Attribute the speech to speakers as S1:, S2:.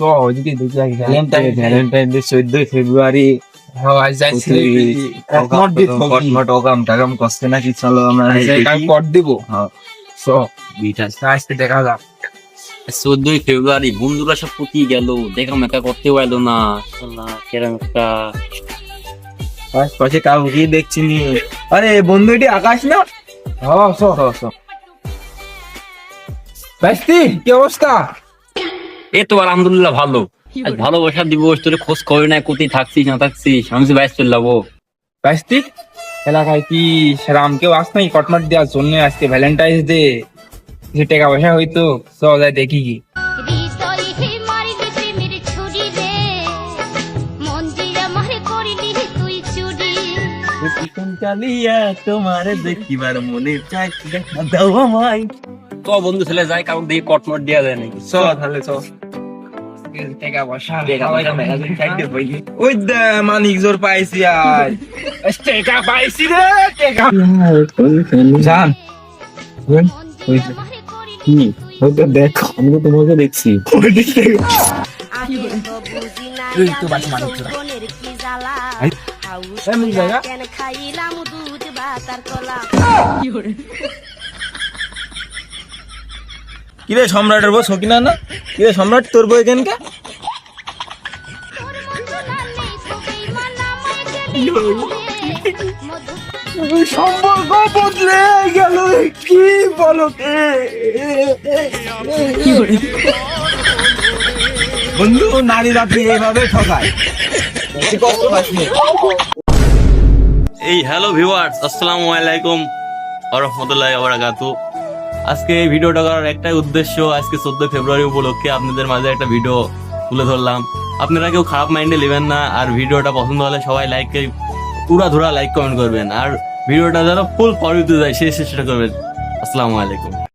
S1: ওইদিকে দেখি আগে ভ্যালেন্টাইন ডে 14 ফেব্রুয়ারি। কটমট ওকাম টাকাম কষ্ট নাকি, চলো আমরা
S2: কর দিব।
S1: দেখা যাক।
S3: 14 ফেব্রুয়ারি বন্ধুরা সব পুতি গেল, দেখা মেকা করতে পারলো না। কেরম একটা
S1: পাশে কাউকে দেখছি নি। আরে বন্ধুটি আকাশ না?
S2: ভাইস্তি কি অবস্থা?
S3: এ তো আলহামদুলিল্লাহ ভালো। আজ ভালোবাসা দিবস, তোর খোঁজ খবর নাই, কোথায় থাকছিস না থাকছিস। আমি বাইশ চলে যাবো।
S2: ভাইস্তি এলাকায় কি সেরাম কেউ আস নাই কটমট দেওয়ার জন্য? আজকে ভ্যালেন্টাইন্স ডে, কিছু টাকা পয়সা হইতো, চল যাই দেখি কি।
S1: তোমার দেখিবার মনে চাই, দেখা দাও আমায়।
S3: তো বন্ধু ছেলে যায়, কারণ দিয়ে কটমট দেওয়া যায় নাকি?
S2: চল তাহলে চল। টাকা পয়সা ওই দে মানিক জোর পাইছি আর টাকা পাইছি রে, টাকা জান
S1: দেখো আমি তো তোমাকে দেখছি।
S2: কিরে সম্রাটের বউ সকিনা না? কিরে সম্রাট তোর বউ এখানকা? সম্পর্ক বদলে গেল, কি বলো বন্ধু? নারী রাত্রি এইভাবে ঠকায়।
S3: এই হ্যালো ভিউয়ার্স, আসসালামু আলাইকুম ওয়া রাহমাতুল্লাহি ওয়া বারাকাতুহু। আজকে এই ভিডিওটা করার একটাই উদ্দেশ্য, আজকে 14 ফেব্রুয়ারি উপলক্ষে আপনাদের মাঝে একটা ভিডিও তুলে ধরলাম। আপনারা কেউ খারাপ মাইন্ডে নেবেন না, আর ভিডিওটা পছন্দ হলে সবাই লাইক, পুরা লাইক কমেন্ট করবেন, আর ভিডিওটা যেন ফুল ফর ইউতে যায় সেই চেষ্টা করবেন। আসসালামু আলাইকুম।